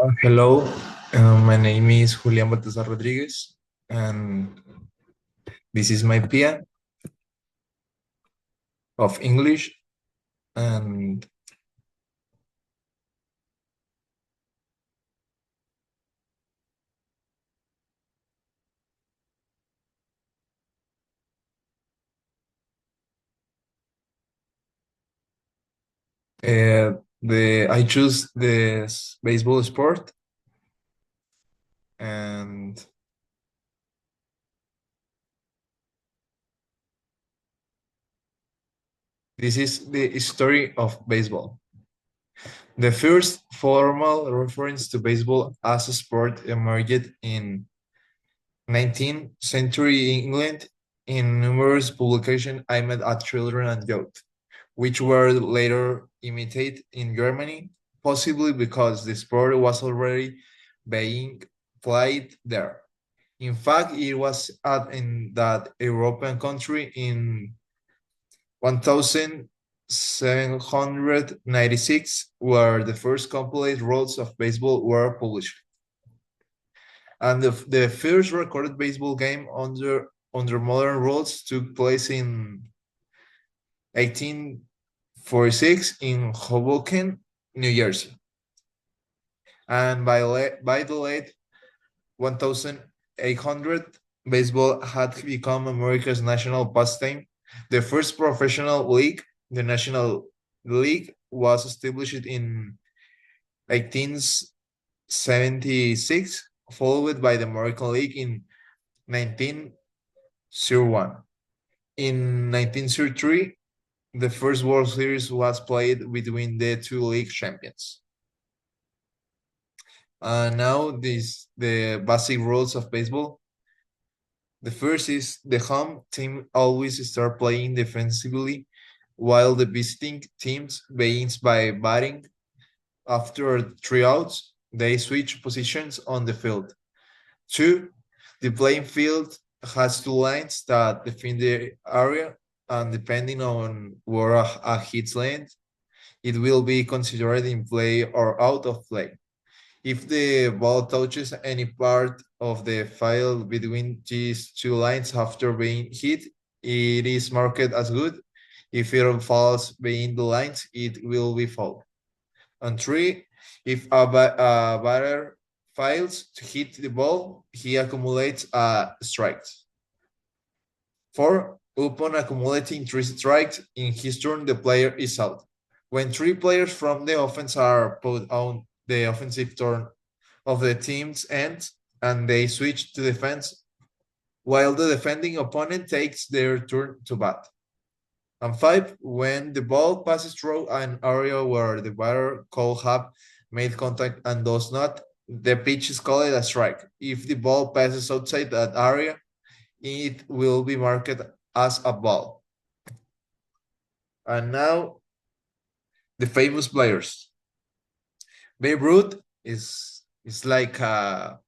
Hello, my name is Julian Baltazar Rodriguez, and this is my PIA of English. And I choose this baseball sport, and this is the history of baseball. The first formal reference to baseball as a sport emerged in 19th century England in numerous publications aimed at children and youth, which were later imitated in Germany, possibly because the sport was already being played there. In fact, it was in that European country in 1796 where the first complete rules of baseball were published. And the first recorded baseball game under modern rules took place in 1846 in Hoboken, New Jersey. And by the late 1800, baseball had become America's national pastime. The first professional league, the National League, was established in 1876, followed by the American League in 1901. In 1903, the first World Series was played between the two league champions. Now the basic rules of baseball. The first is the home team always start playing defensively, while the visiting teams begins by batting. After 3 outs, they switch positions on the field. Two, the playing field has two lines that define the area, and depending on where a hit lands, it will be considered in play or out of play. If the ball touches any part of the field between these two lines after being hit, it is marked as good. If it falls behind the lines, it will be foul. And three, if a batter fails to hit the ball, he accumulates strikes. Four, upon accumulating 3 strikes in his turn, the player is out. When 3 players from the offense are put on the offensive turn of the team's end and they switch to defense, while the defending opponent takes their turn to bat. And five, when the ball passes through an area where the batter could have made contact and does not, the pitch is called a strike. If the ball passes outside that area, it will be marked as a ball. And now, the famous players. Babe Ruth is like a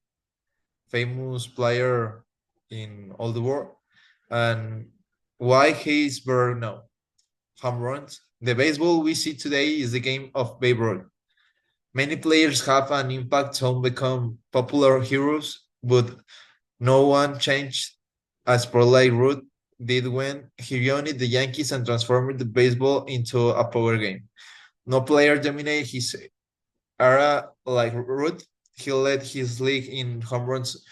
famous player in all the world. And why he is better now? Home runs. The baseball we see today is the game of Babe Ruth. Many players have an impact, some become popular heroes, but no one changed as pro like Ruth did when he joined the Yankees and transformed the baseball into a power game. No player dominated his era like Ruth. He led his league in home runs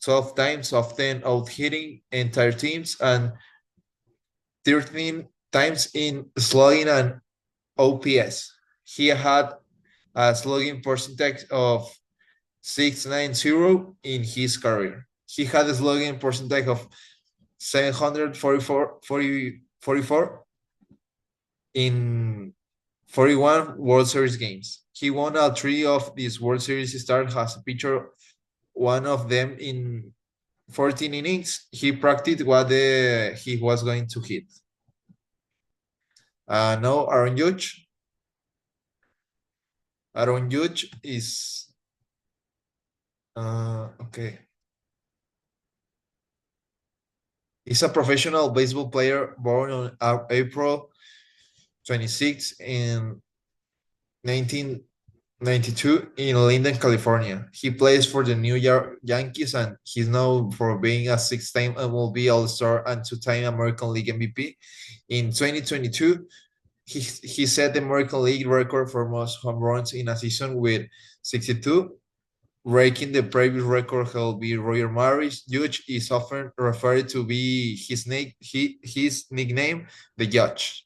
12 times, often out hitting entire teams, and 13 times in slugging and OPS. He had a slugging percentage of 690 in his career. He had a slugging percentage of 744 in 41 World Series games. He won all 3 of these World Series starts as a pitcher, one of them in 14 innings. He practiced what he was going to hit. Now Aaron Judge. Aaron Judge is okay. He's a professional baseball player born on April 26 in 19 92 in Linden, California. He plays for the New York Yankees and he's known for being a six-time MLB All-Star and two-time American League MVP. In 2022, he set the American League record for most home runs in a season with 62, breaking the previous record held by Roger Maris. Judge is often referred to be his nickname, the Judge.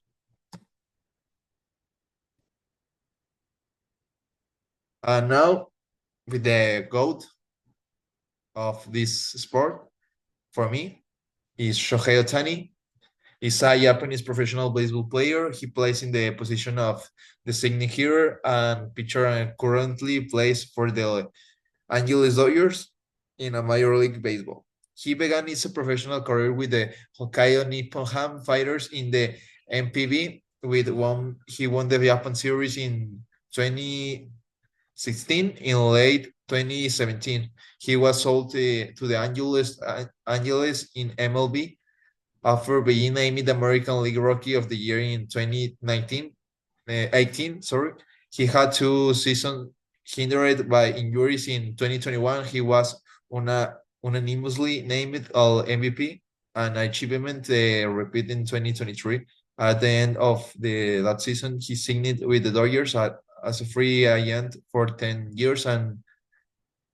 And now with the GOAT of this sport, for me, is Shohei Ohtani. He's a Japanese professional baseball player. He plays in the position of designated hitter and pitcher and currently plays for the Angeles Dodgers in a Major League Baseball. He began his professional career with the Hokkaido Nippon Ham Fighters in the MPB. With one, he won the Japan Series in 2016. In late 2017, he was sold to the Angeles in MLB after being named the American League Rookie of the Year in 2019, 18, sorry. He had two seasons hindered by injuries. In 2021, he was unanimously named All MVP, an achievement repeated in 2023. At the end of that season, he signed with the Dodgers as a free agent for 10 years and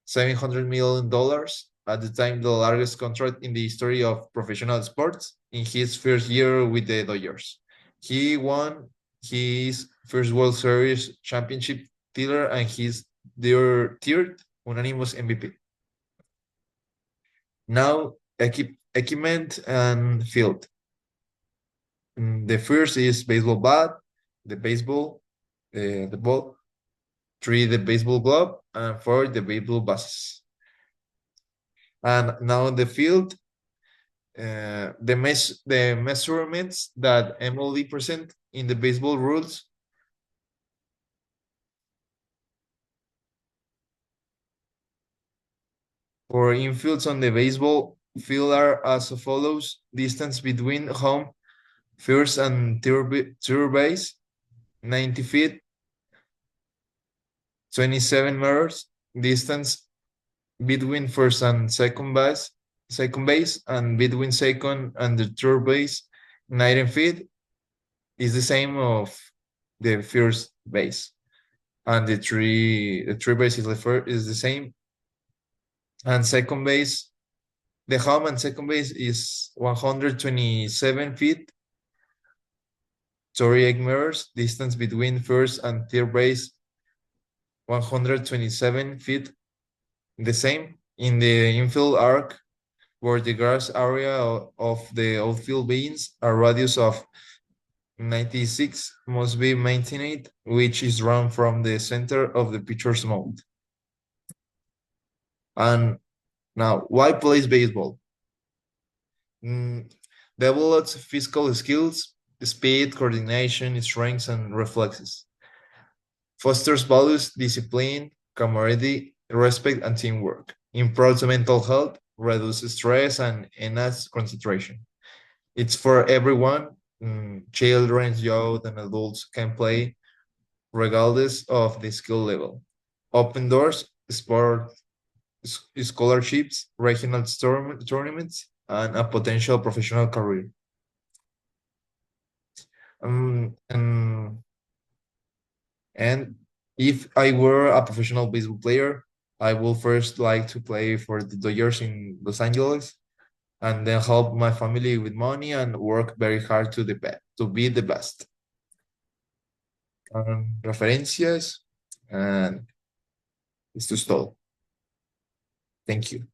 $700 million, at the time the largest contract in the history of professional sports. In his first year with the Dodgers, he won his first World Series championship title and their third unanimous MVP. Now, equipment and field. The first is baseball bat, the baseball, the ball, three, the baseball glove, and four, the baseball bases. And now in the field, the measurements that MLB present in the baseball rules for infields on the baseball field are as follows: distance between home, first, and third base, 90 feet, 27 meters. Distance between first and second base, and between second and the third base, 90 feet, is the same of the first base, and the three base is the same, and second base, the home and second base is 127 feet, 38 meters. Distance between first and third base, 127 feet, the same. In the infield arc, where the grass area of the outfield begins, a radius of 96 must be maintained, which is run from the center of the pitcher's mound. And now, why plays baseball? Mm, Develops physical skills, speed, coordination, strengths, and reflexes. Fosters values, discipline, camaraderie, respect, and teamwork. Improves mental health, reduces stress, and enhances concentration. It's for everyone. Children, youth, and adults can play regardless of the skill level. Open doors, sport scholarships, regional tournaments, and a potential professional career. Um, and, and if I were a professional baseball player, I would first like to play for the Dodgers in Los Angeles, and then help my family with money and work very hard to be the best. Referencias, and esto es todo. Thank you.